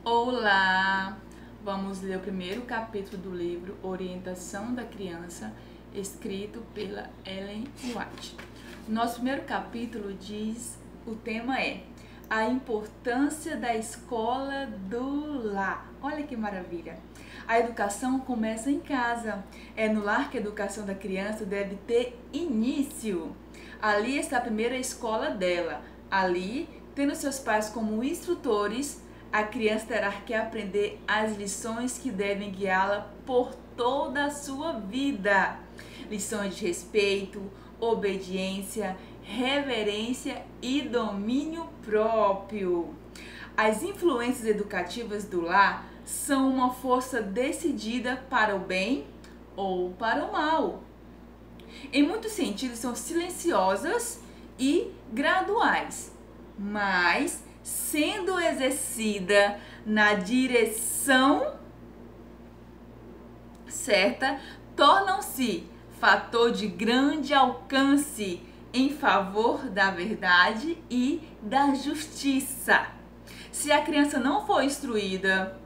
Olá! Vamos ler o primeiro capítulo do livro Orientação da Criança, escrito pela Ellen White. Nosso primeiro capítulo o tema é a importância da escola do lar. Olha que maravilha! A educação começa em casa. É no lar que a educação da criança deve ter início. Ali está a primeira escola dela. Ali, tendo seus pais como instrutores, a criança terá que aprender as lições que devem guiá-la por toda a sua vida. Lições de respeito, obediência, reverência e domínio próprio. As influências educativas do lar são uma força decidida para o bem ou para o mal. Em muitos sentidos, são silenciosas e graduais, mas sendo exercida na direção certa, tornam-se fator de grande alcance em favor da verdade e da justiça. Se a criança não for instruída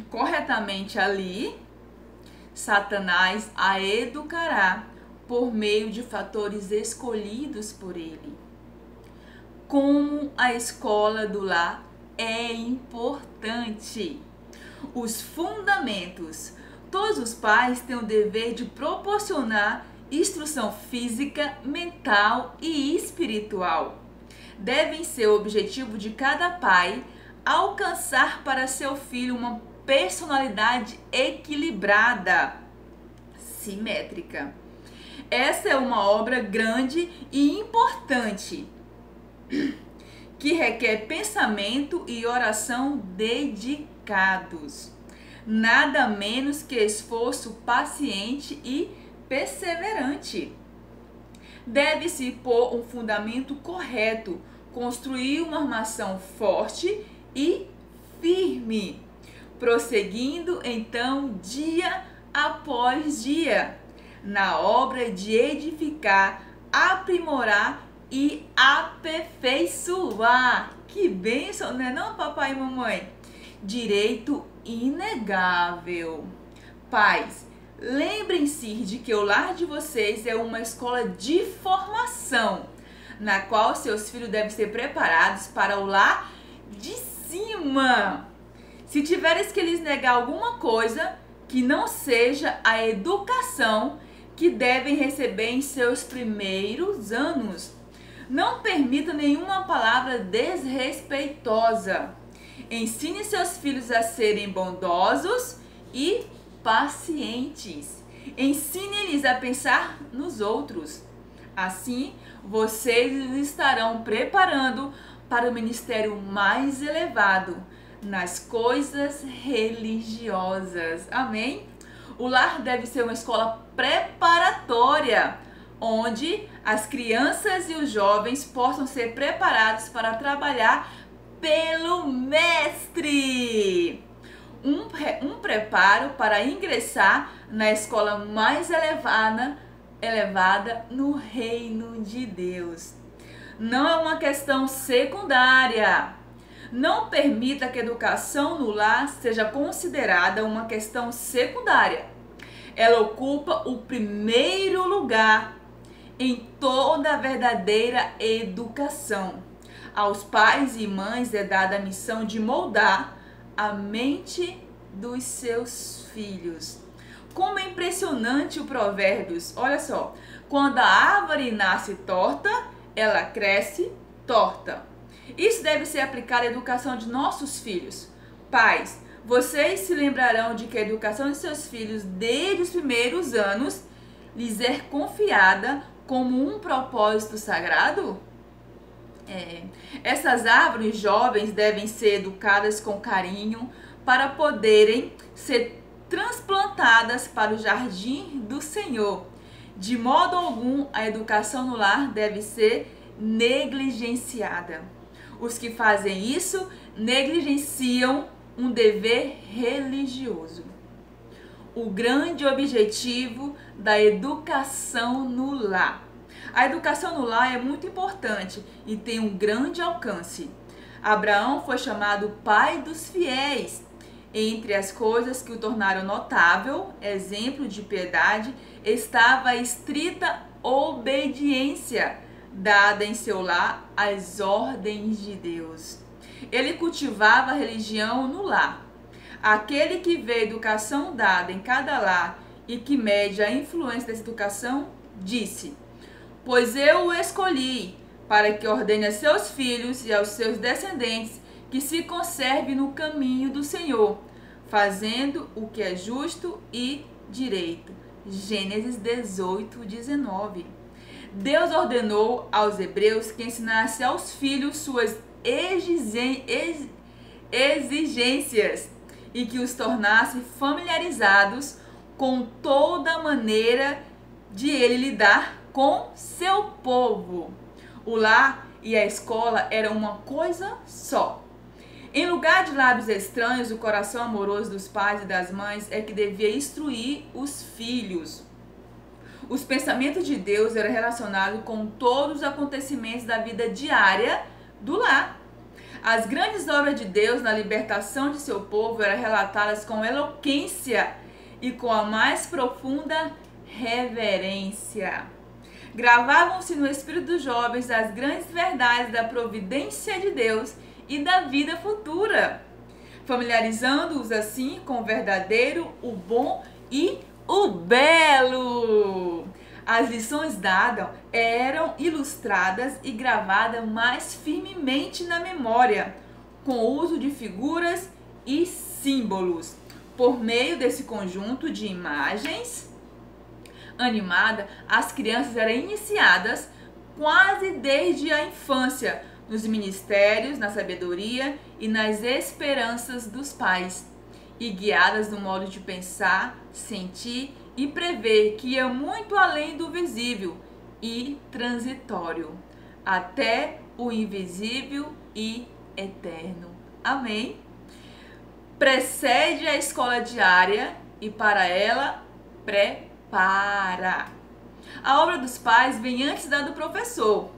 corretamente ali, Satanás a educará por meio de fatores escolhidos por ele. Como a escola do lar é importante. Os fundamentos. Todos os pais têm o dever de proporcionar instrução física, mental e espiritual. Devem ser o objetivo de cada pai alcançar para seu filho uma personalidade equilibrada, simétrica. Essa é uma obra grande e importante, que requer pensamento e oração dedicados. Nada menos que esforço paciente e perseverante. Deve-se pôr um fundamento correto, construir uma armação forte e firme, prosseguindo então dia após dia na obra de edificar, aprimorar e aperfeiçoar. Que bênção, né não, papai e mamãe? Direito inegável. Pais, lembrem-se de que o lar de vocês é uma escola de formação, na qual seus filhos devem ser preparados para o lar de cima. Se tiveres que lhes negar alguma coisa, que não seja a educação que devem receber em seus primeiros anos. Não permita nenhuma palavra desrespeitosa. Ensine seus filhos a serem bondosos e pacientes. Ensine-lhes a pensar nos outros. Assim, vocês estarão preparando para o ministério mais elevado, nas coisas religiosas. Amém? O lar deve ser uma escola preparatória, onde as crianças e os jovens possam ser preparados para trabalhar pelo mestre. Um preparo para ingressar na escola mais elevada no reino de Deus. Não é uma questão secundária. Não permita que a educação no lar seja considerada uma questão secundária. Ela ocupa o primeiro lugar em toda a verdadeira educação. Aos pais e mães é dada a missão de moldar a mente dos seus filhos. Como é impressionante o Provérbios. Olha só, quando a árvore nasce torta, ela cresce torta. Isso deve ser aplicado à educação de nossos filhos. Pais, vocês se lembrarão de que a educação de seus filhos desde os primeiros anos lhes é confiada como um propósito sagrado? Essas árvores jovens devem ser educadas com carinho para poderem ser transplantadas para o jardim do Senhor. De modo algum, a educação no lar deve ser negligenciada. Os que fazem isso negligenciam um dever religioso. O grande objetivo da educação no lar. A educação no lar é muito importante e tem um grande alcance. Abraão foi chamado pai dos fiéis. Entre as coisas que o tornaram notável, exemplo de piedade, estava a estrita obediência dada em seu lar às ordens de Deus. Ele cultivava a religião no lar. Aquele que vê a educação dada em cada lar e que mede a influência dessa educação, disse: pois eu o escolhi para que ordene a seus filhos e aos seus descendentes que se conserve no caminho do Senhor, fazendo o que é justo e direito. Gênesis 18:19. Deus ordenou aos hebreus que ensinasse aos filhos suas exigências e que os tornasse familiarizados com toda a maneira de ele lidar com seu povo. O lar e a escola eram uma coisa só. Em lugar de lábios estranhos, o coração amoroso dos pais e das mães é que devia instruir os filhos. Os pensamentos de Deus eram relacionados com todos os acontecimentos da vida diária do lar. As grandes obras de Deus na libertação de seu povo eram relatadas com eloquência e com a mais profunda reverência. Gravavam-se no espírito dos jovens as grandes verdades da providência de Deus e da vida futura, familiarizando-os assim com o verdadeiro, o bom e o belo. As lições dadas eram ilustradas e gravadas mais firmemente na memória, com o uso de figuras e símbolos. Por meio desse conjunto de imagens animada, as crianças eram iniciadas quase desde a infância nos ministérios, na sabedoria e nas esperanças dos pais, e guiadas no modo de pensar, sentir e prever que ia muito além do visível e transitório, até o invisível e eterno. Amém? Precede a escola diária e para ela prepara. A obra dos pais vem antes da do professor.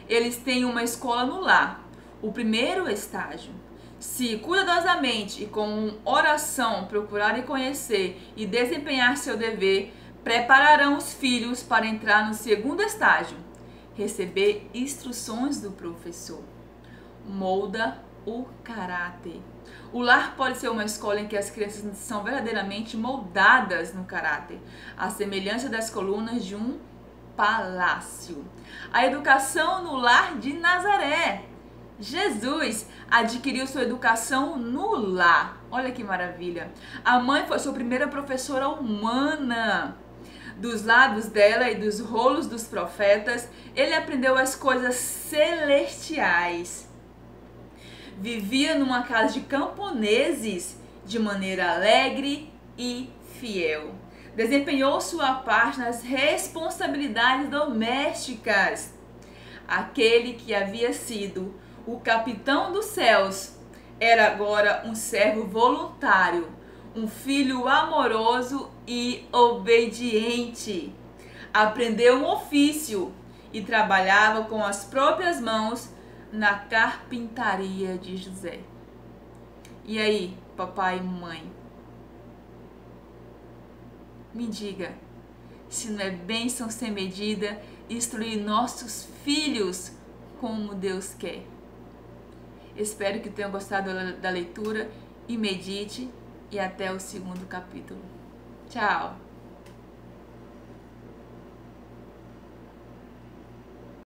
Eles têm uma escola no lar, o primeiro estágio. Se cuidadosamente e com oração procurarem conhecer e desempenhar seu dever, prepararão os filhos para entrar no segundo estágio, receber instruções do professor. Molda o caráter. O lar pode ser uma escola em que as crianças são verdadeiramente moldadas no caráter, à semelhança das colunas de um palácio. A educação no lar de Nazaré. Jesus adquiriu sua educação no lar. Olha que maravilha. A mãe foi sua primeira professora humana. Dos lábios dela e dos rolos dos profetas, ele aprendeu as coisas celestiais. Vivia numa casa de camponeses de maneira alegre e fiel. Desempenhou sua parte nas responsabilidades domésticas. Aquele que havia sido o capitão dos céus era agora um servo voluntário, um filho amoroso e obediente. Aprendeu um ofício e trabalhava com as próprias mãos na carpintaria de José. E aí, papai e mamãe? Me diga, se não é bênção sem medida instruir nossos filhos como Deus quer. Espero que tenham gostado da leitura e medite, e até o segundo capítulo. Tchau!